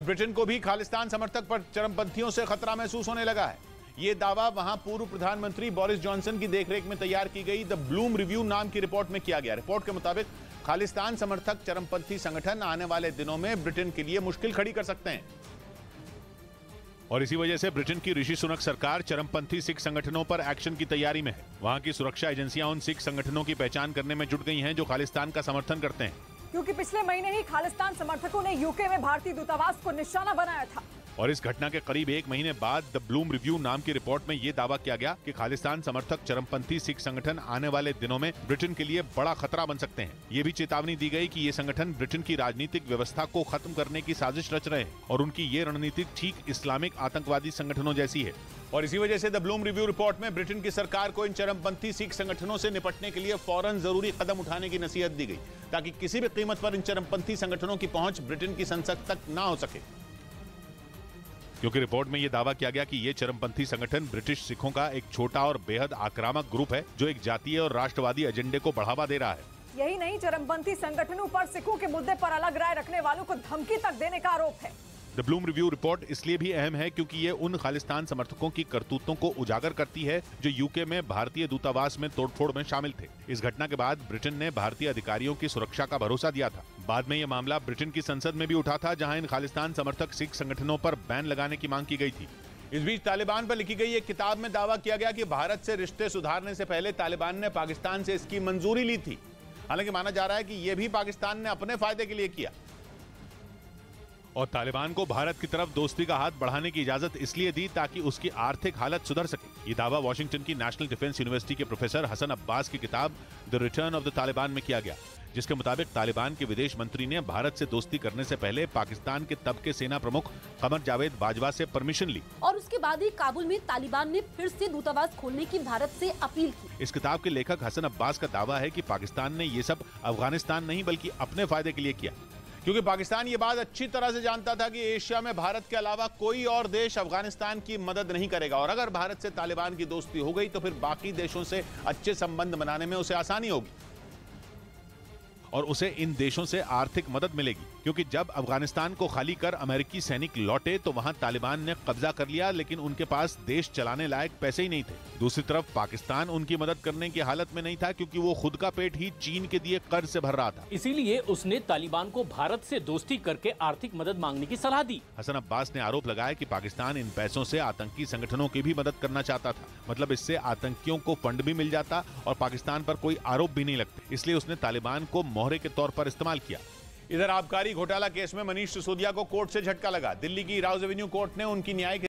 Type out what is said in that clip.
Britain को भी खालिस्तान समर्थक पर चरमपंथियों से खतरा महसूस होने लगा है। यह दावा वहां पूर्व प्रधानमंत्री बोरिस जॉनसन की देखरेख में तैयार की गई द ब्लूम रिव्यू नाम की रिपोर्ट में किया गया। रिपोर्ट के मुताबिक खालिस्तान समर्थक चरमपंथी संगठन आने वाले दिनों में ब्रिटेन के लिए मुश्किल खड़ी कर सकते हैं और इसी वजह से ब्रिटेन की ऋषि सुनक सरकार चरमपंथी सिख संगठनों पर एक्शन की तैयारी में है। वहां की सुरक्षा एजेंसियां उन सिख संगठनों की पहचान करने में जुट गई हैं जो खालिस्तान का समर्थन करते हैं, क्योंकि पिछले महीने ही खालिस्तान समर्थकों ने यूके में भारतीय दूतावास को निशाना बनाया था। और इस घटना के करीब एक महीने बाद द ब्लूम रिव्यू नाम की रिपोर्ट में यह दावा किया गया कि खालिस्तान समर्थक चरमपंथी सिख संगठन आने वाले दिनों में ब्रिटेन के लिए बड़ा खतरा बन सकते हैं। ये भी चेतावनी दी गई कि ये संगठन ब्रिटेन की राजनीतिक व्यवस्था को खत्म करने की साजिश रच रहे हैं और उनकी ये रणनीति ठीक इस्लामिक आतंकवादी संगठनों जैसी है। और इसी वजह से द ब्लूम रिव्यू रिपोर्ट में ब्रिटेन की सरकार को इन चरमपंथी सिख संगठनों से निपटने के लिए फौरन जरूरी कदम उठाने की नसीहत दी गई, ताकि किसी भी कीमत पर इन चरमपंथी संगठनों की पहुंच ब्रिटेन की संसद तक ना हो सके। क्योंकि रिपोर्ट में यह दावा किया गया कि ये चरमपंथी संगठन ब्रिटिश सिखों का एक छोटा और बेहद आक्रामक ग्रुप है जो एक जातीय और राष्ट्रवादी एजेंडे को बढ़ावा दे रहा है। यही नहीं, चरमपंथी संगठनों पर सिखों के मुद्दे पर अलग राय रखने वालों को धमकी तक देने का आरोप है। द ब्लूम रिव्यू रिपोर्ट इसलिए भी अहम है क्योंकि ये उन खालिस्तान समर्थकों की करतूतों को उजागर करती है जो यूके में भारतीय दूतावास में तोड़फोड़ में शामिल थे। इस घटना के बाद ब्रिटेन ने भारतीय अधिकारियों की सुरक्षा का भरोसा दिया था। बाद में यह मामला ब्रिटेन की संसद में भी उठा था, जहां इन खालिस्तान समर्थक सिख संगठनों पर बैन लगाने की मांग की गई थी। इस बीच तालिबान पर लिखी गई एक किताब में दावा किया गया कि भारत से रिश्ते सुधारने से पहले तालिबान ने पाकिस्तान से इसकी मंजूरी ली थी। हालांकि माना जा रहा है कि यह भी पाकिस्तान ने अपने फायदे के लिए किया और तालिबान को भारत की तरफ दोस्ती का हाथ बढ़ाने की इजाजत इसलिए दी ताकि उसकी आर्थिक हालत सुधर सके। ये दावा वॉशिंगटन की नेशनल डिफेंस यूनिवर्सिटी के प्रोफेसर हसन अब्बास की किताब the return of the Taliban में किया गया, जिसके मुताबिक तालिबान के विदेश मंत्री ने भारत से दोस्ती करने से पहले पाकिस्तान के तब के सेना प्रमुख कमर जावेद बाजवा से परमिशन ली और उसके बाद ही काबुल में तालिबान ने फिर से दूतावास खोलने की भारत से अपील की। इस किताब के लेखक हसन अब्बास का दावा है कि पाकिस्तान ने ये सब अफगानिस्तान नहीं बल्कि अपने फायदे के लिए किया, क्योंकि पाकिस्तान ये बात अच्छी तरह से जानता था कि एशिया में भारत के अलावा कोई और देश अफगानिस्तान की मदद नहीं करेगा और अगर भारत से तालिबान की दोस्ती हो गई तो फिर बाकी देशों से अच्छे संबंध बनाने में उसे आसानी होगी और उसे इन देशों से आर्थिक मदद मिलेगी, क्योंकि जब अफगानिस्तान को खाली कर अमेरिकी सैनिक लौटे तो वहां तालिबान ने कब्जा कर लिया, लेकिन उनके पास देश चलाने लायक पैसे ही नहीं थे। दूसरी तरफ पाकिस्तान उनकी मदद करने की हालत में नहीं था, क्योंकि वो खुद का पेट ही चीन के दिए कर्ज से भर रहा था। इसीलिए उसने तालिबान को भारत से दोस्ती करके आर्थिक मदद मांगने की सलाह दी। हसन अब्बास ने आरोप लगाया कि पाकिस्तान इन पैसों से आतंकी संगठनों की भी मदद करना चाहता था, मतलब इससे आतंकियों को फंड भी मिल जाता और पाकिस्तान पर कोई आरोप भी नहीं लगते। इसलिए उसने तालिबान को मोहरे के तौर पर इस्तेमाल किया। इधर आबकारी घोटाला केस में मनीष सिसोदिया को कोर्ट से झटका लगा। दिल्ली की राउज एवेन्यू कोर्ट ने उनकी न्यायिक